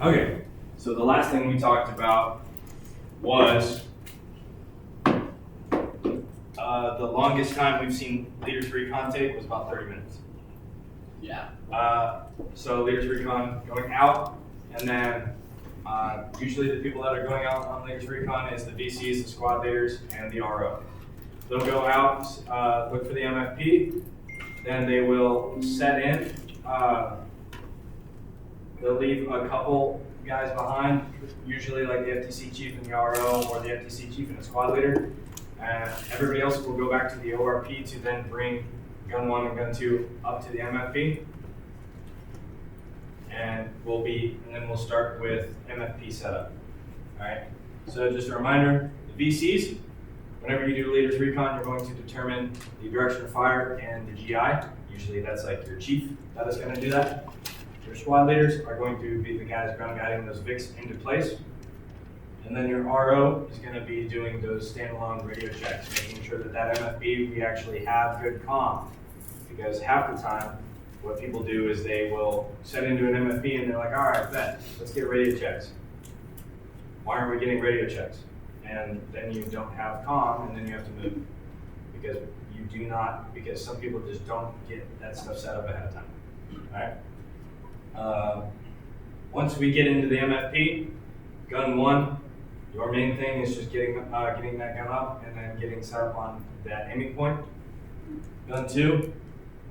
Okay, so the last thing we talked about was the longest time we've seen Leaders Recon take was about 30 minutes. Yeah. So Leaders Recon going out, and then usually the people that are going out on Leaders Recon is the VCs, the squad leaders, and the RO. They'll go out, look for the MFP, then they will set in. They'll leave a couple guys behind, usually like the FTC chief and the RO, or the FTC chief and the squad leader. And everybody else will go back to the ORP to then bring gun 1 and gun 2 up to the MFP. And then we'll start with MFP setup. All right. So just a reminder, the VCs, whenever you do Leaders Recon, you're going to determine the direction of fire and the GI. Usually that's like your chief that is going to do that. Your squad leaders are going to be the guys ground guiding those VICs into place. And then your RO is going to be doing those standalone radio checks, making sure that that MFB, we actually have good comm. Because half the time, what people do is they will set into an MFB and they're like, all right, bet, let's get radio checks. Why aren't we getting radio checks? And then you don't have comm, and then you have to move. Because you do not, because some people just don't get that stuff set up ahead of time. All right? Once we get into the MFP, gun 1, your main thing is just getting that gun up and then getting set up on that aiming point. Gun 2,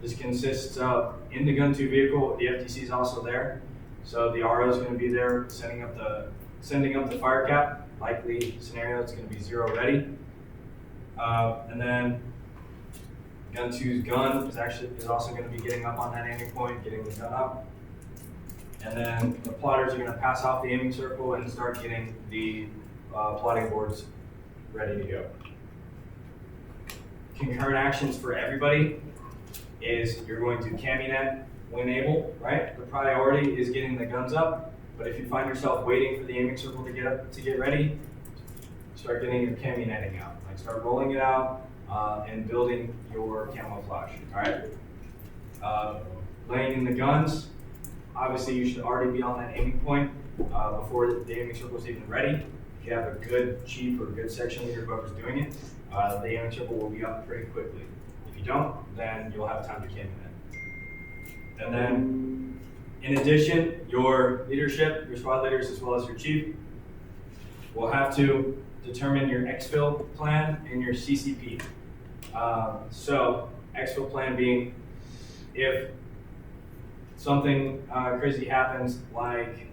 this consists of, in the gun 2 vehicle, the FTC is also there. So the RO is going to be there sending up the fire cap. Likely scenario, it's going to be 0 ready. And then gun 2's gun is also going to be getting up on that aiming point, getting the gun up. And then the plotters are going to pass off the aiming circle and start getting the plotting boards ready to go. Concurrent actions for everybody is you're going to caminet when able, right? The priority is getting the guns up, but if you find yourself waiting for the aiming circle to get ready, start getting your caminetting out. Like start rolling it out and building your camouflage, all right? Laying in the guns, obviously you should already be on that aiming point before the aiming circle is even ready. If you have a good chief or a good section leader, whoever's doing it, the aiming circle will be up pretty quickly. If you don't, then you'll have time to caminet. And then, in addition, your leadership, your squad leaders, as well as your chief, will have to determine your exfil plan and your CCP. So, exfil plan being, if something crazy happens, like,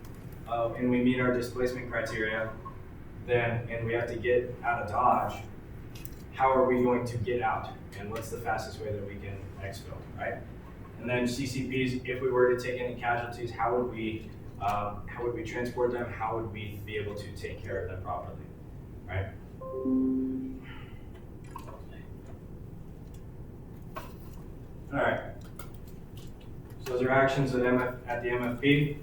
and we meet our displacement criteria, and we have to get out of Dodge, how are we going to get out? And what's the fastest way that we can exfil, right? And then CCPs, if we were to take any casualties, how would we transport them? How would we be able to take care of them properly, right? All right. So those are actions at the MFP. Do you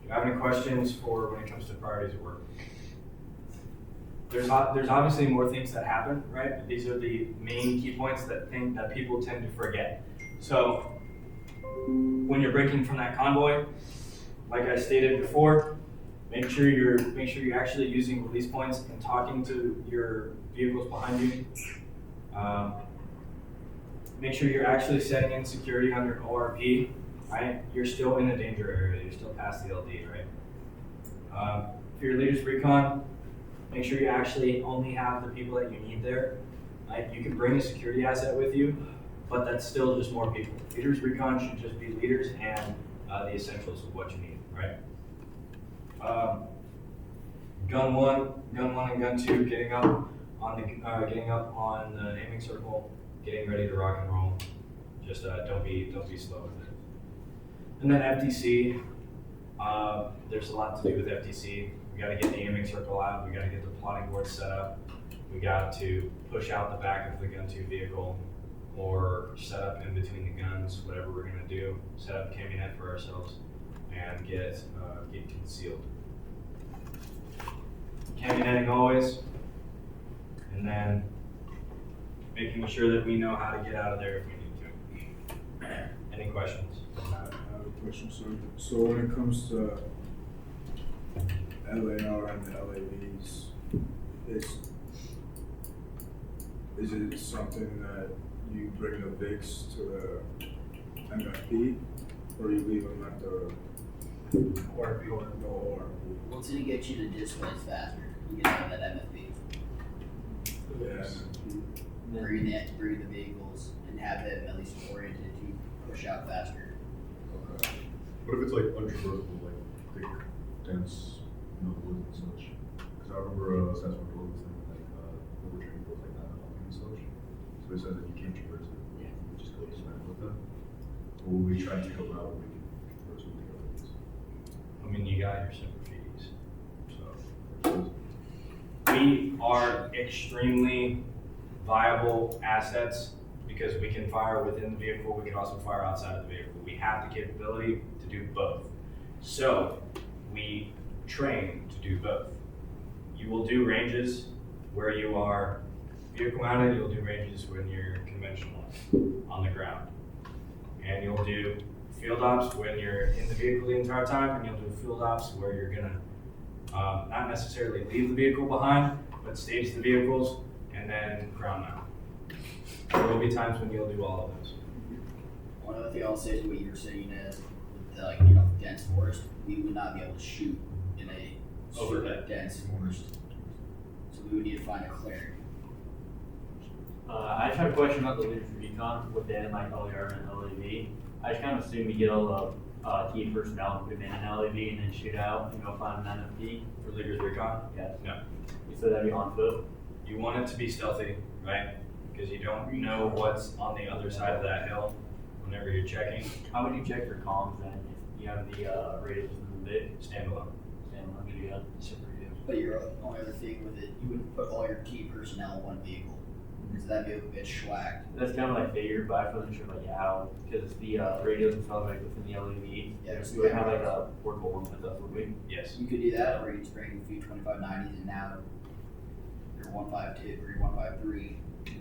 have any questions for when it comes to priorities of work? There's obviously more things that happen, right? These are the main key points that people tend to forget. So when you're breaking from that convoy, like I stated before, make sure you're actually using release points and talking to your vehicles behind you. Make sure you're actually setting in security on your ORP, right? You're still in the danger area. You're still past the LD, right? For your Leaders Recon, make sure you actually only have the people that you need there. Right? You can bring a security asset with you, but that's still just more people. Leaders Recon should just be leaders and the essentials of what you need, right? Gun 1 and gun 2 getting up on the aiming circle, getting ready to rock and roll. Just don't be slow with it. And then FTC, there's a lot to do with FTC. We got to get the aiming circle out. We got to get the plotting board set up. We got to push out the back of the gun 2 vehicle or set up in between the guns, whatever we're going to do. Set up caminet for ourselves and get concealed. Caminetting always, and then making sure that we know how to get out of there if we need to. Any questions? I have a question. So when it comes to LAR and the LAVs, is it something that you bring the VIX to the MFP, or you leave them at the ORP. ORP? What's gonna get you to displace faster? You get out of that MFP. Yeah. Bring the vehicles and have them at least oriented to push out faster. Okay. What if it's like untraversable, like thick, dense, woods and such? Because I remember Sasquatch was saying like overturning goes like that and such. So it says that you can't traverse it. Yeah. You just go smack with them. Or will we try to go out and we can traverse with the others? I mean, you got your centrifuges. So We are extremely viable assets because we can fire within the vehicle, we can also fire outside of the vehicle. We have the capability to do both. So we train to do both. You will do ranges where you are vehicle mounted, you'll do ranges when you're conventional on the ground. And you'll do field ops when you're in the vehicle the entire time, and you'll do field ops where you're gonna not necessarily leave the vehicle behind, but stage the vehicles and then ground mount. There will be times when you'll do all of those. One other thing I'll say is what you're saying is, with dense forest, we would not be able to shoot in a super Overhead. dense forest. So we would need to find a clearing. I just have a question about the leaders recon within like LAR and LAV. I just kind of assume you get all the key personnel and put them in an LAV and then shoot out and go find an NFP. For leaders recon, Yes. no. You said that'd be on foot. You want it to be stealthy, right? Because you don't know what's on the other side of that hill whenever you're checking. How would you check for comms then if you have the radios in the big Standalone. standalone video? Super easy. But your only other thing with it, you wouldn't put all your key personnel in one vehicle. Because that vehicle gets schwacked. That's kind of like figured, but I wasn't sure like how, because the radios and stuff like within the LAV. Yeah, We would have like a portable one with us, would we? Yes. You could do that, or you just bring a few 2590s and now your 152 or your 153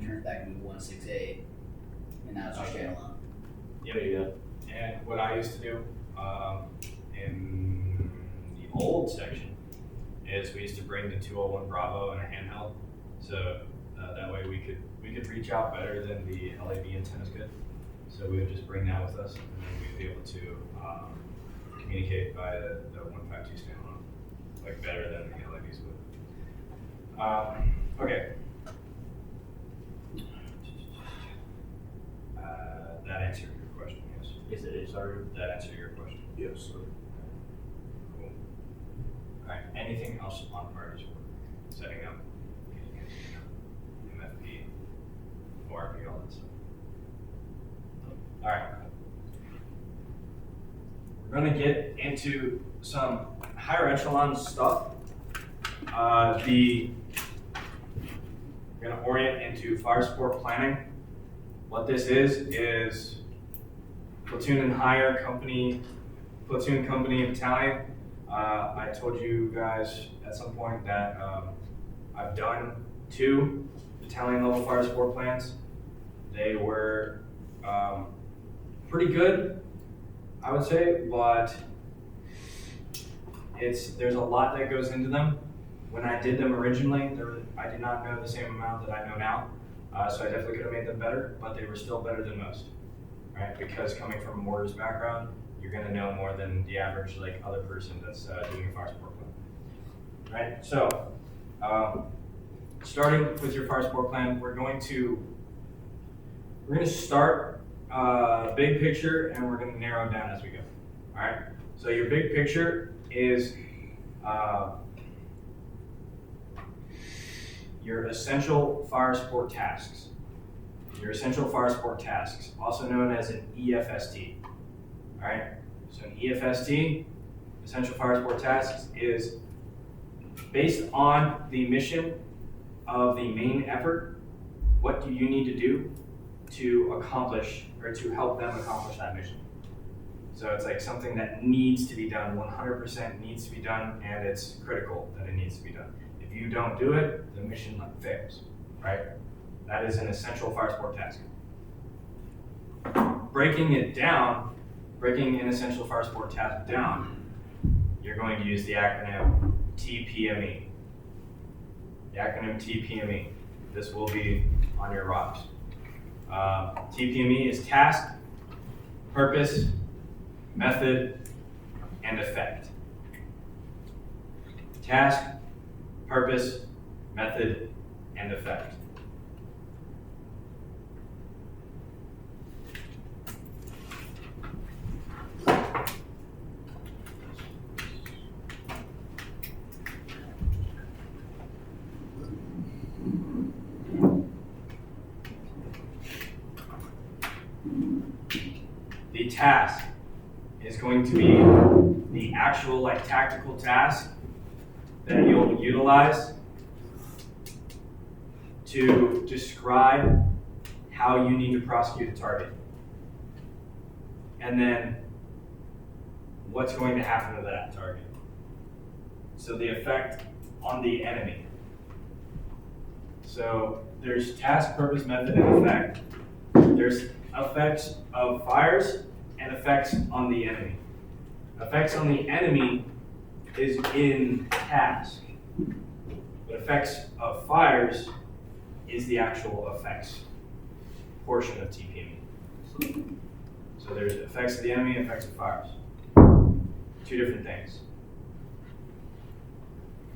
turns back into 168, and now it's your standalone. There you go. And what I used to do in the old section is we used to bring the 201 Bravo in a handheld. So that way we could reach out better than the LAV antennas could. So we would just bring that with us, and then we'd be able to communicate by the 152 standalone, like better than the LAVs would. Okay. That answered your question, yes. Yes, it is. Sorry. That answered your question. Yes, sir. Cool. All right. Anything else on priorities work? Setting up, MFP, ORP, all that stuff. All right. We're gonna get into some higher echelon stuff. We're gonna orient into fire sport planning. What this is platoon and higher company, platoon, company, and battalion. I told you guys at some point that I've done 2 battalion level fire sport plans. They were pretty good, I would say, but there's a lot that goes into them. When I did them originally, I did not know the same amount that I know now. So I definitely could have made them better, but they were still better than most, right? Because coming from a mortars background, you're gonna know more than the average other person that's doing a fire sport plan, right? So, starting with your fire sport plan, we're gonna start big picture, and we're gonna narrow down as we go, all right? So your big picture is your essential fire sport tasks. Your essential fire sport tasks, also known as an EFST. All right, so an EFST, essential fire sport tasks, is based on the mission of the main effort. What do you need to do to accomplish or to help them accomplish that mission? So it's like something that needs to be done, 100% needs to be done, and it's critical that it needs to be done. If you don't do it, the mission fails, right? That is an essential fire sport task. Breaking an essential fire sport task down, you're going to use the acronym TPME. The acronym TPME. This will be on your rocks. TPME is task, purpose, method, and effect. Task, purpose, method, and effect. The task is going to be the actual tactical task that you'll utilize to describe how you need to prosecute a target. And then what's going to happen to that target. So the effect on the enemy. So there's task, purpose, method, and effect. There's effects of fires and effects on the enemy. Effects on the enemy is in task, but effects of fires is the actual effects portion of TPME. So there's effects of the enemy and effects of fires. Two different things.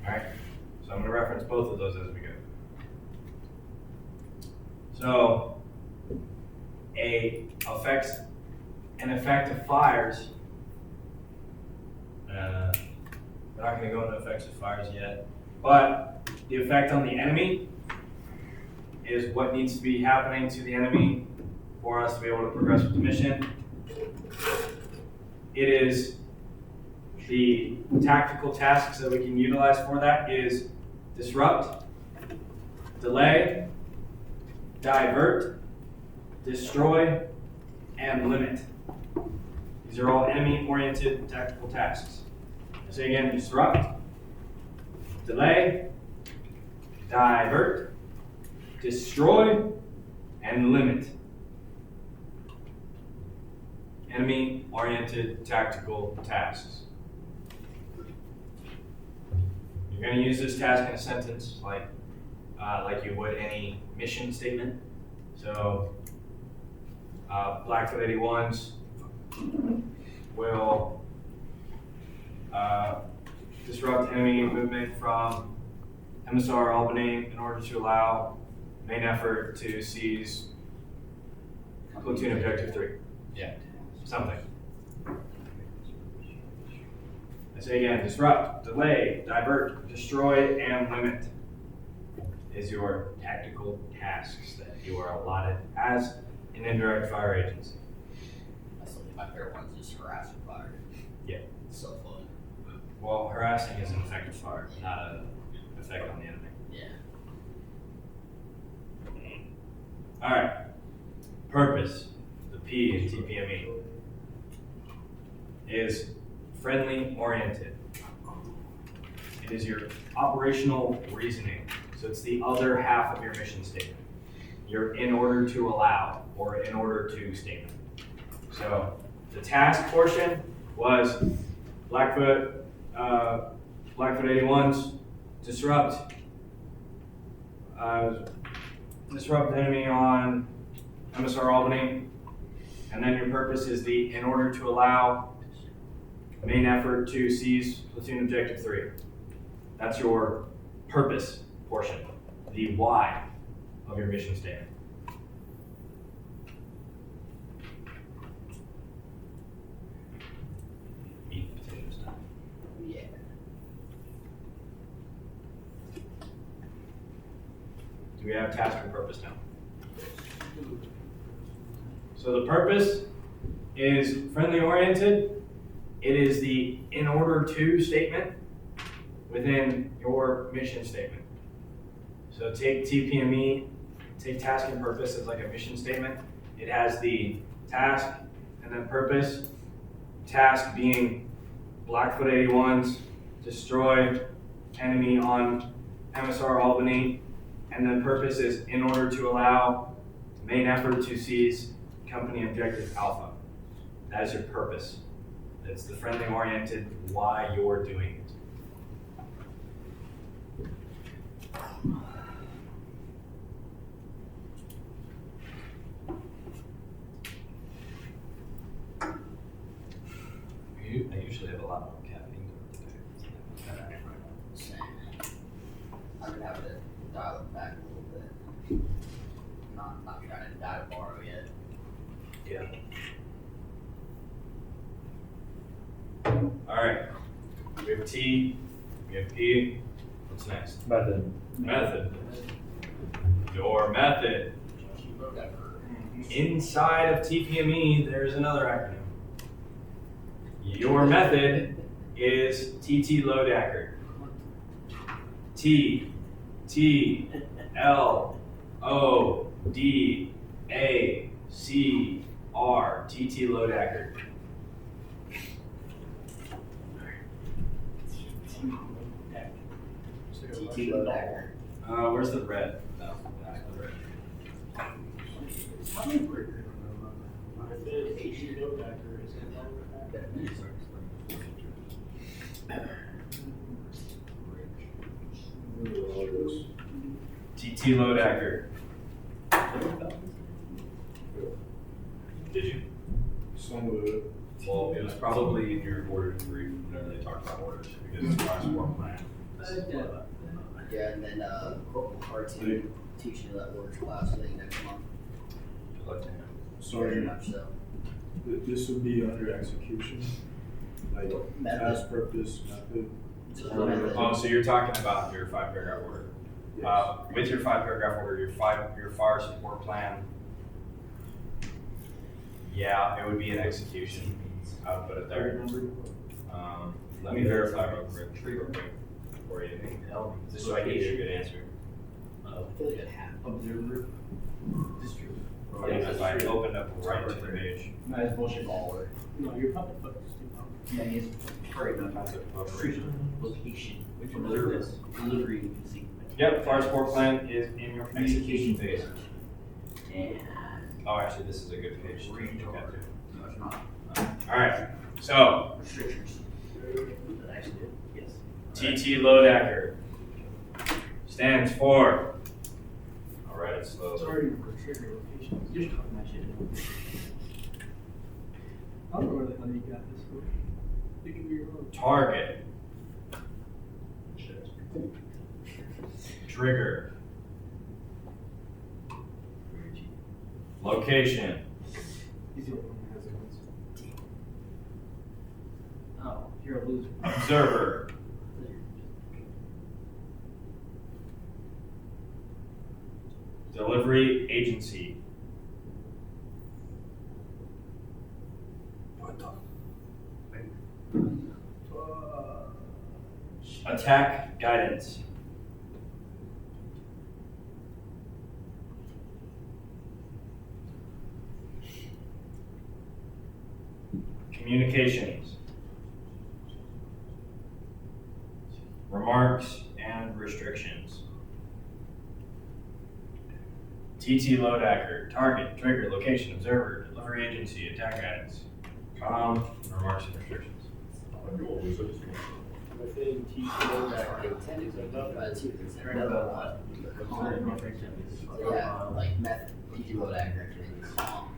All right, so I'm going to reference both of those as we go. So an effect of fires. We're not going to go into effects of fires yet, but the effect on the enemy is what needs to be happening to the enemy for us to be able to progress with the mission. It is the tactical tasks that we can utilize for that is disrupt, delay, divert, destroy, and limit. These are all enemy-oriented tactical tasks. I say again, disrupt, delay, divert, destroy, and limit. Enemy-oriented tactical tasks. You're going to use this task in a sentence like you would any mission statement. So, Blackfoot 81s will disrupt enemy movement from MSR Albany in order to allow main effort to seize platoon objective 3. Yeah. Something. I say again, disrupt, delay, divert, destroy, and limit is your tactical tasks that you are allotted as an indirect fire agency. That's like my favorite one is just harassing fire. Yeah. It's so fun. Well, harassing is an effect of fire, not an effect on the enemy. Yeah. All right. Purpose, the P in TPME, is friendly oriented. It is your operational reasoning. So it's the other half of your mission statement. Your in order to allow or in order to statement. So the task portion was Blackfoot 81s, disrupt the enemy on MSR Albany, and then your purpose is the in order to allow main effort to seize platoon objective 3. That's your purpose portion, the why of your mission statement. Yeah. Do we have task and purpose now? So the purpose is friendly oriented. It is the in order to statement within your mission statement. So take TPME, take task and purpose as like a mission statement. It has the task and then purpose. Task being Blackfoot 81s, destroy enemy on MSR Albany, and then purpose is in order to allow main effort to seize company objective Alpha. That is your purpose. It's the friendly oriented why you're doing it. We have T, we have P. What's next? Method. Method. Your method. Inside of TPME, there's another acronym. Your method is TT load accurate. T L O D A C R. TT load accurate. TT load accurate. Where's the red? No, that's the red. TT load accurate. Did you? Some of it. Well, it was probably in your order three whenever they talked about orders because it's class one plan. Yeah, and then Corporal Cartoon teaching you that orders class, I think, next month. Good luck to him. Very Sorry, much so. this would be under execution, like Method. task purpose, method. Oh, so you're talking about your 5-paragraph order. Yes. With your 5-paragraph order, your fire support plan. Yeah, it would be an execution. I would put it there. Let me verify real quick for you, just so I can give you a good answer. I feel like it happened. Observer. District. If I opened up right to the page. No, it's bullshit. Baller. No, you're probably focused. Yeah, he's very much on location. Which one is this? Delivery sequence. Yep, fire support plan is in your execution phase. And Oh, actually, this is a good page to look at too. no, it's not. All right, so Restrictions. That actually did, yes. TT load accurate stands for. I'll write it slowly. Sorry for trigger locations. You're just talking my shit. I don't know where the hell you got this from. It could be your own. Target. Trigger. Location. He's the only one who has it. Oh, you're a loser. Observer. Delivery agency. What the? Attack guidance. Communications. Remarks and restrictions. TT load accurate, target, trigger, location, observer, delivery agency, attack guidance. Remarks and restrictions. Within TT load accurate. They tend to go by two, because they're Right another about one. Yeah, like method, TT load accurate, calm,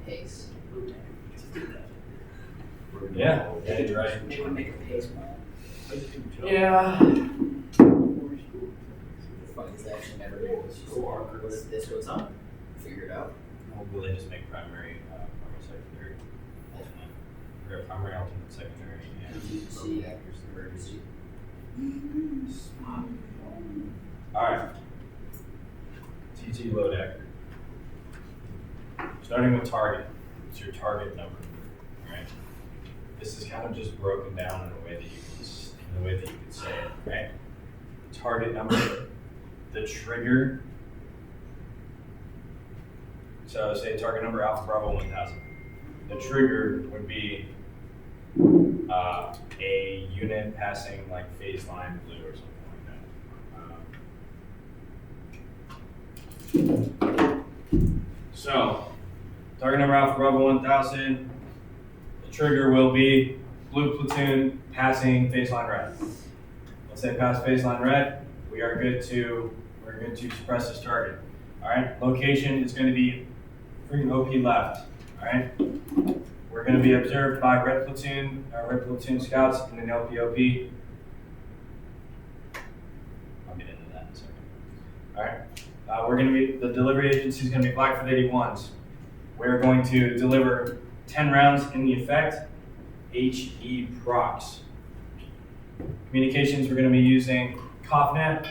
pace. Yeah, that's right. They would make a pace plan. Yeah. Funny, it's actually never been this goes on, figure it out. Will they just make primary, secondary, alternate? Or primary, alternate, secondary, yeah. See, emergency. Alright. TT load accurate. Starting with target. It's your target number, right? This is kind of just broken down in a way that you could say it, right? Target number, the trigger. So say target number Alpha Bravo 1000. The trigger would be a unit passing like phase line blue or something like that. So target number Alpha Bravo 1000. The trigger will be blue platoon passing phase line red. Once they pass phase line red, we're good to suppress this target. All right. Location is going to be freaking OP left. All right. We're going to be observed by red platoon scouts and an LPOP. I'll get into that in a second. All right. We're going to be, the delivery agency is going to be Blackfoot 81s. We're going to deliver 10 rounds in the effect, HE procs. Communications, we're gonna be using COFNet,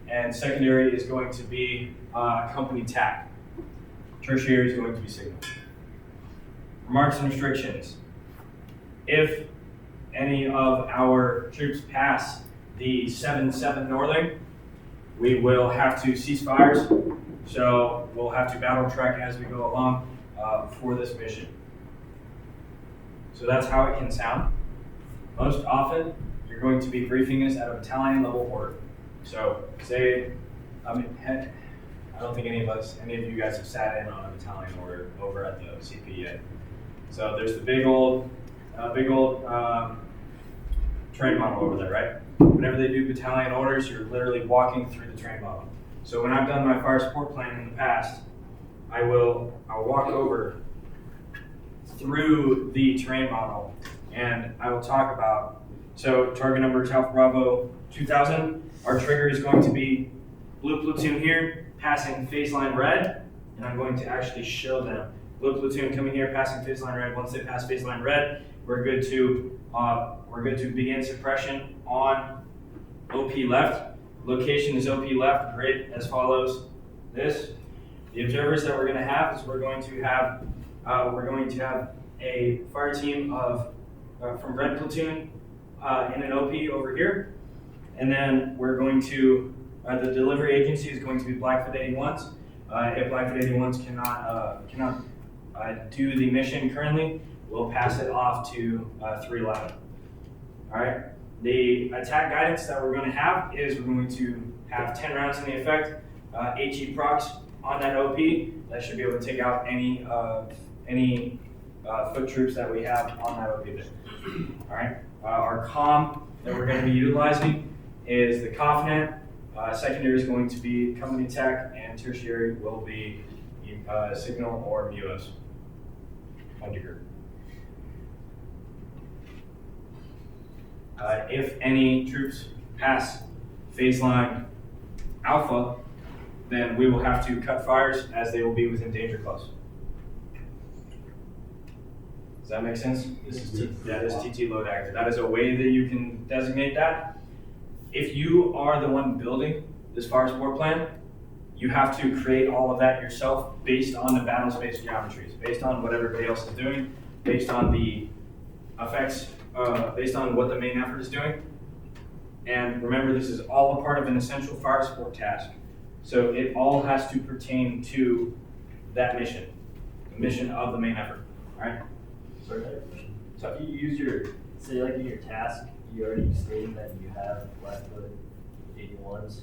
and secondary is going to be company TAC. Tertiary is going to be Signal. Remarks and restrictions. If any of our troops pass the 7-7 northern, we will have to cease fires. So we'll have to battle track as we go along for this mission. So that's how it can sound. Most often, you're going to be briefing us at a battalion level order. So say, I don't think any of you guys have sat in on a battalion order over at the CP yet. So there's the big old train model over there, right? Whenever they do battalion orders, you're literally walking through the train model. So when I've done my fire support plan in the past, I'll walk over through the terrain model and I will talk about, so target number is Alpha Bravo 2000. Our trigger is going to be blue platoon here, passing phase line red, and I'm going to actually show them. Blue platoon coming here, passing phase line red. Once they pass phase line red, we're good to begin suppression on OP left. Location is OP left, grid as follows. The observers that we're going to have is we're going to have a fire team of from red platoon in an OP over here, and then we're going to the delivery agency is going to be Blackfoot 81s. If Blackfoot 81s cannot do the mission currently, we'll pass it off to 311. All right. The attack guidance that we're going to have is we're going to have 10 rounds in the effect, HE procs on that OP. That should be able to take out any foot troops that we have on that OP there. All right. Our comm that we're going to be utilizing is the COFNet. Secondary is going to be company tech, and tertiary will be Signal or MUOS. Undergird. If any troops pass phase line Alpha, then we will have to cut fires as they will be within danger close. Does that make sense? That is TT load active. That is a way that you can designate that. If you are the one building this fire support plan, you have to create all of that yourself based on the battle space geometries, based on what everybody else is doing, based on the effects, based on what the main effort is doing. And remember, this is all a part of an essential fire support task. So it all has to pertain to that mission, the mission of the main effort, all right? Sorry, so if you use your, say like in your task, you already stated that you have Blackfoot 81s.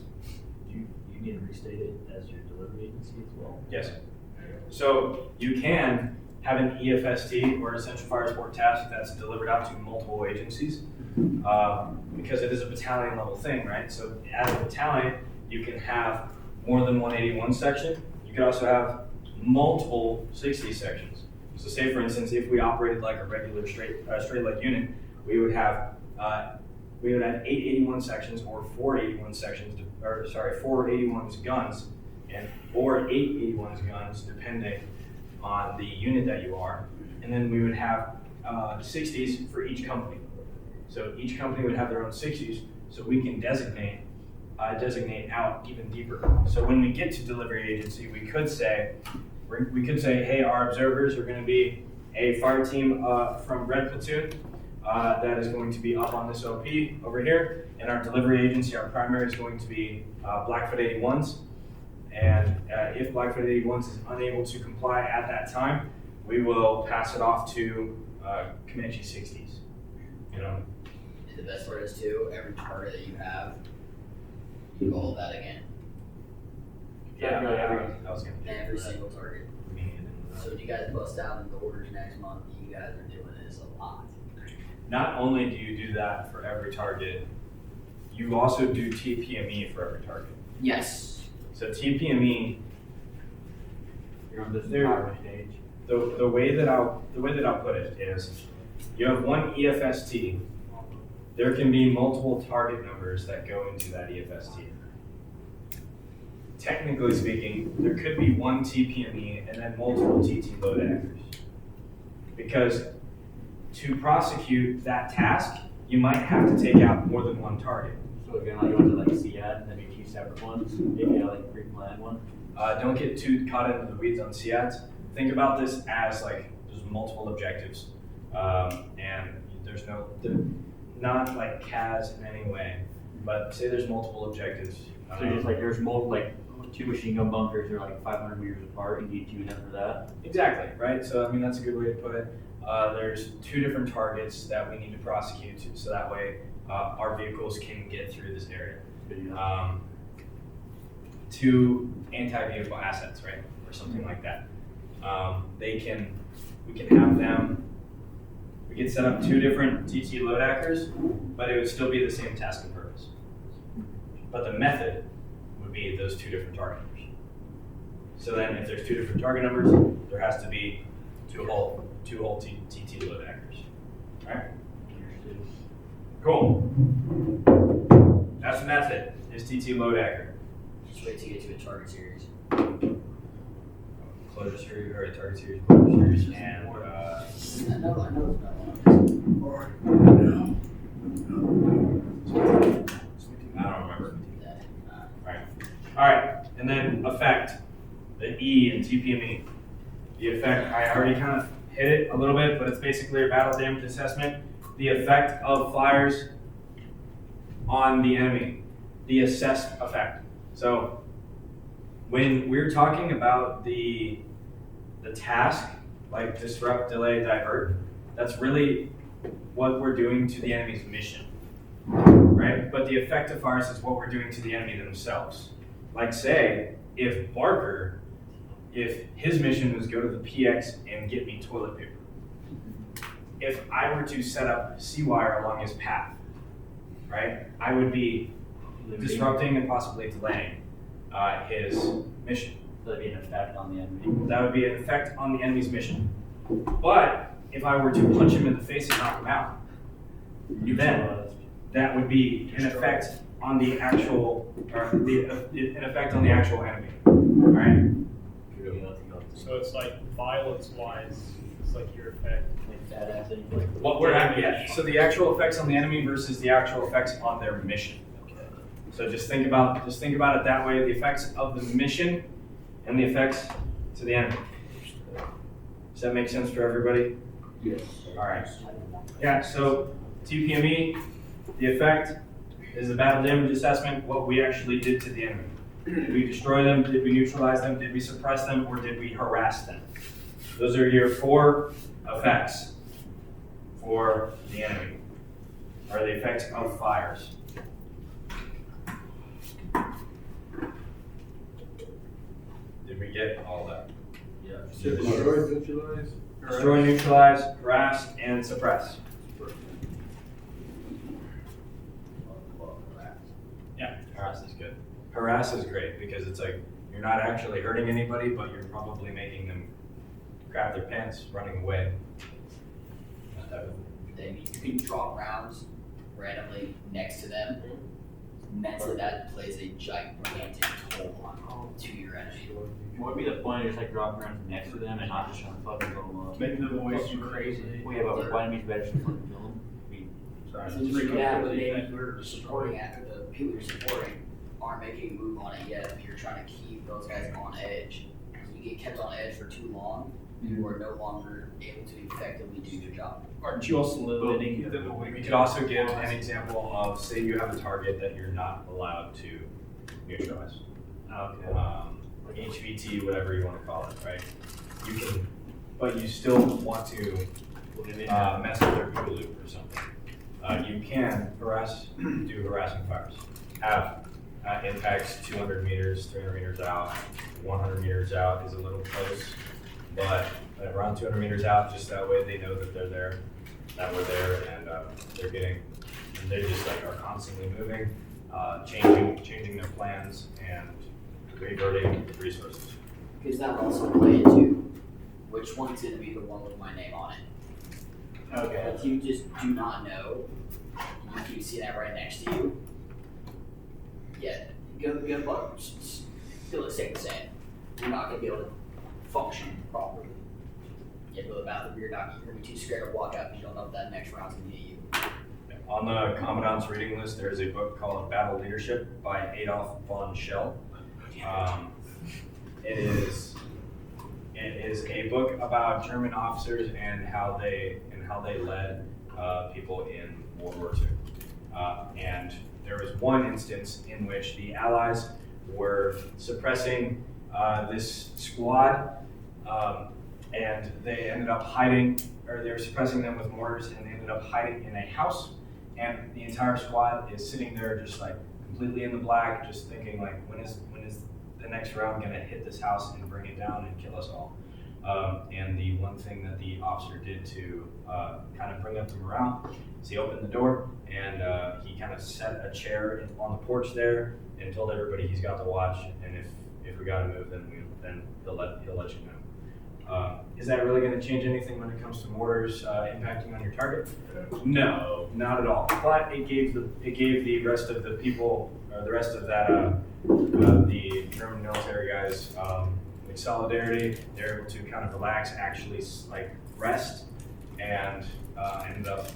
Do you need to restate it as your delivery agency as well? Yes. So you can have an EFST or essential fire support task that's delivered out to multiple agencies because it is a battalion level thing, right? So as a battalion, you can have more than one 81 section. You could also have multiple 60 sections. So say for instance, if we operated like a regular straight leg unit, we would have 8 81 sections or 4 81 sections, or sorry, 4 81's guns or 8 81's guns, depending on the unit that you are. And then we would have 60s for each company. So each company would have their own 60s, so we can designate out even deeper. So when we get to delivery agency, we could say, hey, our observers are going to be a fire team from red platoon that is going to be up on this OP over here, and our delivery agency, our primary, is going to be Blackfoot 81s. And if Blackfoot 81s is unable to comply at that time, we will pass it off to Comanche 60s. You know. And the best part is too, every target that you have, you roll that again. Yeah, Every- I was going to do Every that. single target. So when you guys bust out in the orders next month, you guys are doing this a lot. Not only do you do that for every target, you also do TPME for every target. Yes. So TPME, You're on this There- power stage. the way that I'll put it is, you have one EFST. There can be multiple target numbers that go into that EFST. Technically speaking, there could be one TPME and then multiple TT load actors. Because to prosecute that task, you might have to take out more than one target. So if you're not going to like CAD, then you 2 separate ones, maybe like pre-planned one. Don't get too caught into the weeds on CADs. Think about this as like there's multiple objectives, and there's not like CAS in any way, but say there's multiple objectives. So just like there's multiple, like 2 machine gun bunkers are like 500 meters apart, you need 2 of them for that. Exactly, right? So I mean that's a good way to put it. There's 2 different targets that we need to prosecute, so that way our vehicles can get through this area. 2 anti-vehicle assets, right, or something like that. We can have them. We could set up 2 different TT load hackers, but it would still be the same task and purpose. But the method would be those 2 different target numbers. So then, if there's 2 different target numbers, there has to be 2 whole TT load hackers. All right. Cool. That's the method. Is TT load hacker. Just wait to get to a target series. Closure series or a target series, closure series, and I know it's not one I don't remember. of those. All right, and then effect, the E in TPME. The effect, I already kind of hit it a little bit, but it's basically a battle damage assessment. The effect of fires on the enemy, the assessed effect. So when we're talking about the task, like disrupt, delay, divert, that's really what we're doing to the enemy's mission, right? But the effect of fires is what we're doing to the enemy themselves. Like say, if his mission was go to the PX and get me toilet paper, if I were to set up C-wire along his path, right, I would be disrupting and possibly delaying his mission. So that'd be an effect on the enemy. That would be an effect on the enemy's mission. But if I were to punch him in the face and knock him out, then that would be an effect on the actual, an effect on the actual enemy, right? So it's like violence-wise, it's like your effect. Like badass thing, like What we're at, yeah. So the actual effects on the enemy versus the actual effects on their mission. So just think about it that way: the effects of the mission and the effects to the enemy. Does that make sense for everybody? yes. All right. Yeah. So TPME, the effect is the battle damage assessment. What we actually did to the enemy. Did we destroy them? Did we neutralize them? Did we suppress them? Or did we harass them? Those are your 4 effects for the enemy, or the effects of fires. Did we get all that? Yeah. Destroy, neutralize. Destroy, neutralize, harass, and suppress. Yeah, harass is good. Harass is great because it's like you're not actually hurting anybody, but you're probably making them grab their pants, running away. That type of thing. Then you can drop rounds randomly next to them. Mentally, that plays a gigantic toll on to your enemy. What would be the point of just like dropping around next to them and not just trying to fucking blow them up? Making them waste you crazy. Well, yeah, but why enemy's better to fucking kill them? Yeah, but maybe you're supporting after the people you're supporting aren't making a move on it yet. If you're trying to keep those guys on edge, you get kept on edge for too long, you are no longer able to effectively do your job. Aren't you also limiting them away? We could also give an example of, say you have a target that you're not allowed to neutralize. Like HVT, whatever you want to call it, right? You can, but you still want to mess with their OODA loop or something. You can do harassing fires. Have impacts 200 meters, 300 meters out, 100 meters out is a little close, but around 200 meters out, just that way they know that they're there, that we're there, and they just like are constantly moving, changing their plans and reverting resources. Because that will also play into which one's going to be the one with my name on it. Okay. If you just do not know, you keep seeing that right next to you, yeah, good luck. Still stay the same. You're not going to be able to function properly. Yeah, go to the bathroom, you're going to be too scared to walk out because you don't know if that next round's going to hit you. on the Commandant's reading list, there is a book called Battle Leadership by Adolf von Schell. It is a book about German officers and how they led people in World War II. And there was one instance in which the Allies were suppressing this squad, and they ended up hiding, or they were suppressing them with mortars, and they ended up hiding in a house. And the entire squad is sitting there just like completely in the black, just thinking like, when is the next round gonna hit this house and bring it down and kill us all? And the one thing that the officer did to kind of bring up the morale is he opened the door and he kind of set a chair on the porch there and told everybody he's got the watch, and if we gotta move, then he'll let you know. Is that really going to change anything when it comes to mortars impacting on your target? No, not at all. But it gave the rest of the people, or the rest of that, the German military guys, like solidarity. They're able to kind of relax, actually like rest, and ended up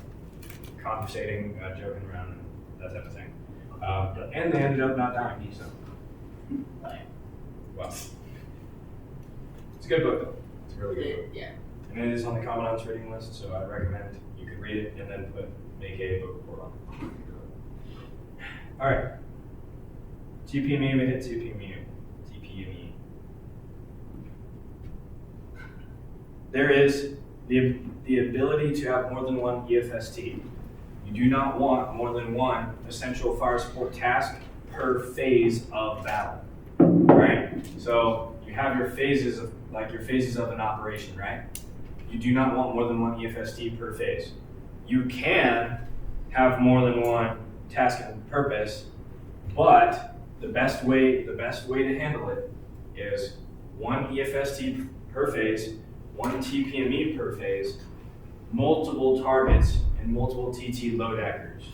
conversating, joking around, and that type of thing. And they ended up not dying. So, well, it's a good book though. Really good book. Yeah. And it is on the Commandant's reading list, so I recommend you can read it and then make a book report on it. All right. TPME, we hit TPME. There is the ability to have more than one EFST. You do not want more than one essential fire support task per phase of battle, right? So you have your phases of an operation, right? You do not want more than one EFST per phase. You can have more than one task and purpose, but the best way to handle it is one EFST per phase, one TPME per phase, multiple targets, and multiple TT load actors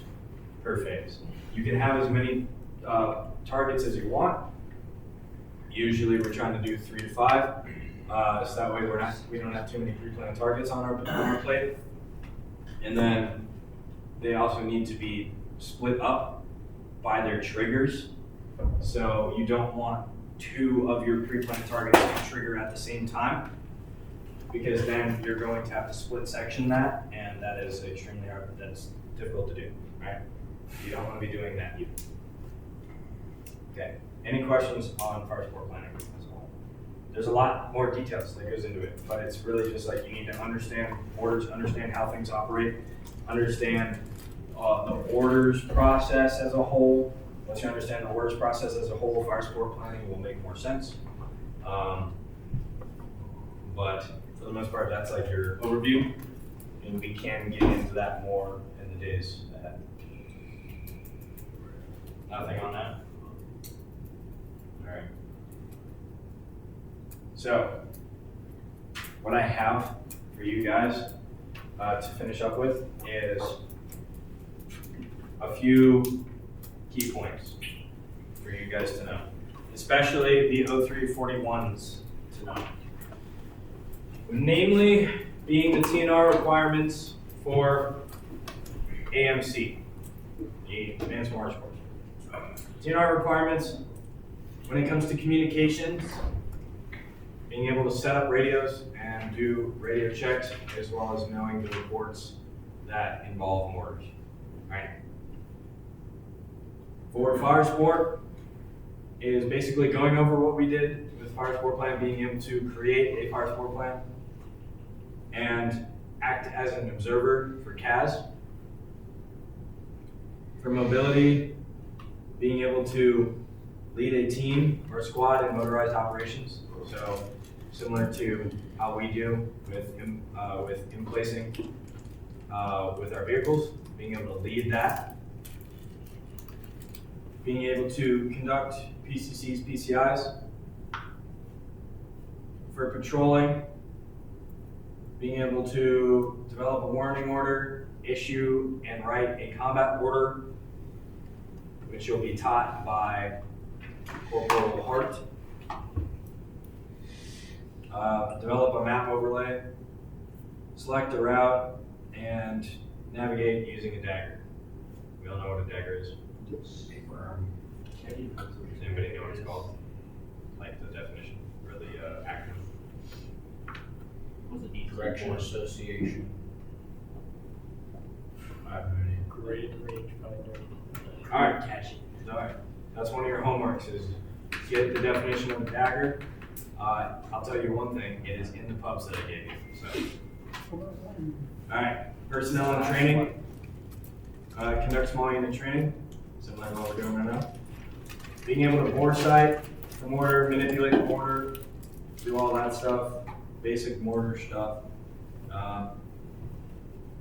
per phase. You can have as many targets as you want. Usually we're trying to do 3 to 5, so that way we don't have too many pre-planned targets on our plate. And then they also need to be split up by their triggers. So you don't want 2 of your pre-planned targets to trigger at the same time, because then you're going to have to split section that, and that is extremely hard. That's difficult to do, right? You don't want to be doing that either. Okay. Any questions on fire support planning as a whole? There's a lot more details that goes into it, but it's really just like you need to understand orders, understand how things operate, understand the orders process as a whole. Once you understand the orders process as a whole, fire support planning will make more sense. But for the most part, that's like your overview, and we can get into that more in the days ahead. Nothing on that? All right. So, what I have for you guys to finish up with is a few key points for you guys to know, especially the 0341s to know. Namely, being the TNR requirements for AMC, the Advanced Mortars Course. TNR requirements when it comes to communications, being able to set up radios and do radio checks, as well as knowing the reports that involve mortars, right? For fire support is basically going over what we did with fire support plan, being able to create a fire support plan and act as an observer for CAS. For mobility, being able to lead a team or a squad in motorized operations. So similar to how we do with in-placing with our vehicles, being able to lead that. Being able to conduct PCCs, PCIs. For patrolling, being able to develop a warning order, issue and write a combat order, which you'll be taught by Corporal Hart. Develop a map overlay, select a route, and navigate using a dagger. We all know what a dagger is. Does anybody know what it's called? Like the definition or the acronym? Correction Association. Grade range finder. All right, all right. That's one of your homeworks is get the definition of a dagger. I'll tell you one thing, it is in the pubs that I gave you, so. All right, personnel and training. Conduct small unit training, similar to what we're doing right now. Being able to bore sight the mortar, manipulate the mortar, do all that stuff, basic mortar stuff.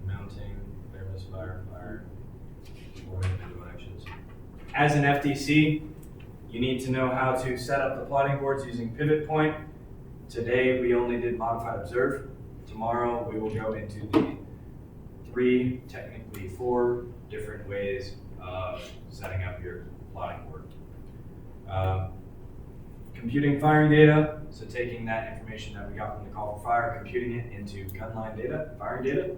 Mounting, fire, actions. As an FDC, you need to know how to set up the plotting boards using pivot point. Today, we only did modified observe. Tomorrow, we will go into the 3, technically 4 different ways of setting up your plotting board. Computing firing data, so taking that information that we got from the call for fire, computing it into gunline data, firing data.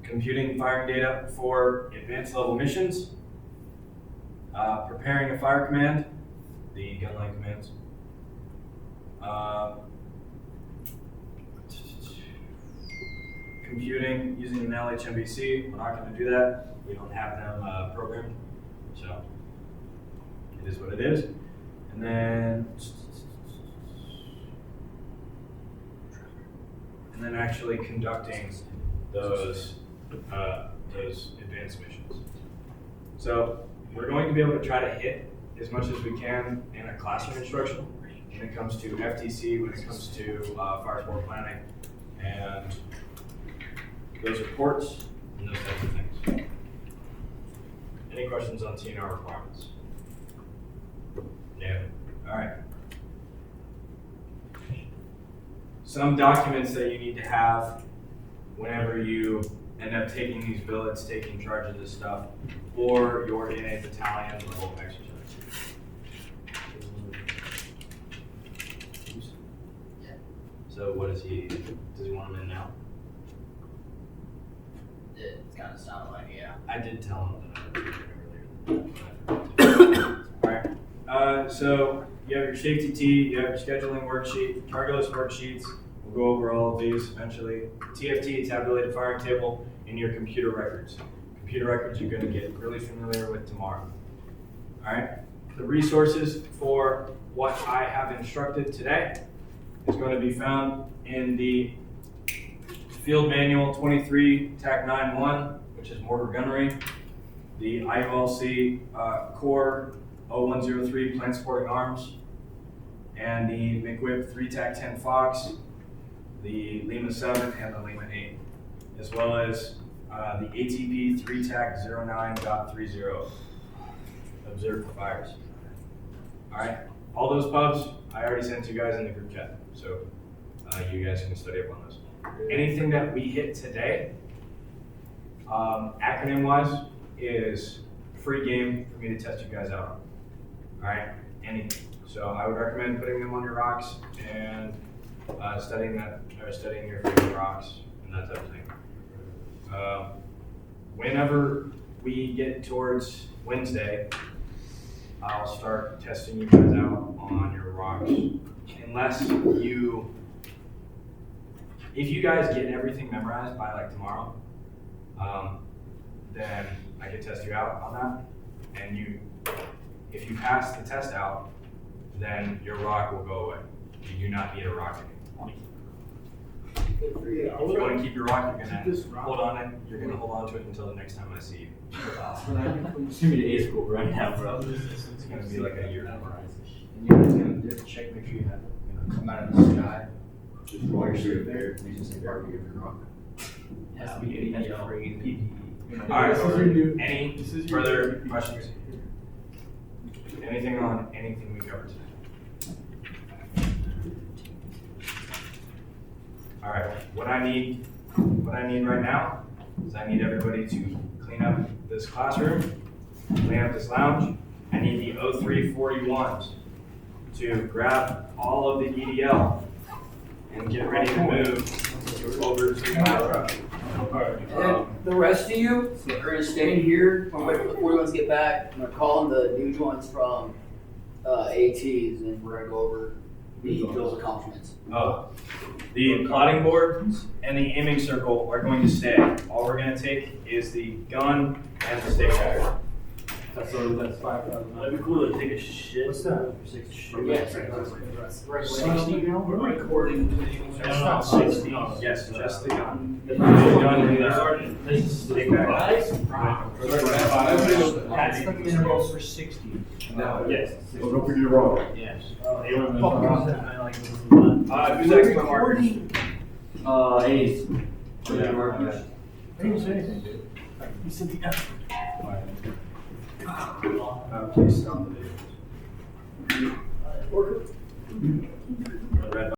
Computing firing data for advanced level missions. Preparing a fire command, the gunline commands. Computing using an LHMBC, we're not going to do that. We don't have them programmed, so it is what it is. And then actually conducting those advanced missions. So we're going to be able to try to hit as much as we can in a classroom instruction when it comes to FTC, when it comes to fire sport planning, and those reports, and those types of things. Any questions on TNR requirements? No. All right. Some documents that you need to have whenever you end up taking these billets, taking charge of this stuff, or you're in a battalion level exercise. So what does he want them in now? It kind of sounded like, yeah. I did tell him that I would do it earlier. Alright, so you have your safety tee, you have your scheduling worksheet, cargo list worksheets. We'll go over all of these eventually. TFT, tabulated firing table, and your computer records. Computer records you're going to get really familiar with tomorrow. Alright, the resources for what I have instructed today is going to be found in the Field Manual 23 TAC 9.1, which is mortar gunnery, the IOLC Core 0103 plant supporting arms, and the McWhip 3 TAC 10 Fox, the Lima 7 and the Lima 8, as well as the ATP 3 TAC 09.30 observed fires. All right, all those pubs I already sent you guys in the group chat, so you guys can study up on those. Anything that we hit today, acronym-wise, is free game for me to test you guys out on. All right, anything. So I would recommend putting them on your rocks and studying your favorite rocks and that type of thing. Whenever we get towards Wednesday, I'll start testing you guys out on your rocks. If you guys get everything memorized by like tomorrow, then I can test you out on that. And if you pass the test out, then your rock will go away. You do not need a rock anymore. If you want to keep your rock, you're gonna hold on it. You're gonna hold on to it until the next time I see you. I'm assuming A school right now, bro. It's gonna be like a year. And you're just gonna just check, make sure you have it, come out of the sky. Just while you're sitting there, you just say barbecue your rock. Has to be PPE. All right. Any further questions? Anything on anything we covered today? All right. What I need right now is I need everybody to clean up this classroom, clean up this lounge. I need the 0341s to grab all of the EDL and get ready to move over to my truck. Alright, And then the rest of you are gonna stay in here, we're waiting for the 41s to get back, I'm gonna call in the new joints from, ATs, and we're gonna go over the drills accomplishments. The plotting board and the aiming circle are going to stay. All we're gonna take is the gun and the stake dagger. That's 5,000. That'd be cool to take a shit. What's that? For 6 shit. Yes. We're recording. That's not 60. Yes, just the gun. The gun and the This is stake dagger. That's the intervals for 60. No. Yes. Oh, don't forget your wrong. Yes. Who's expert markers? 8. Yeah. markers. I didn't say anything, dude. You said the F. Please stop the video. Order.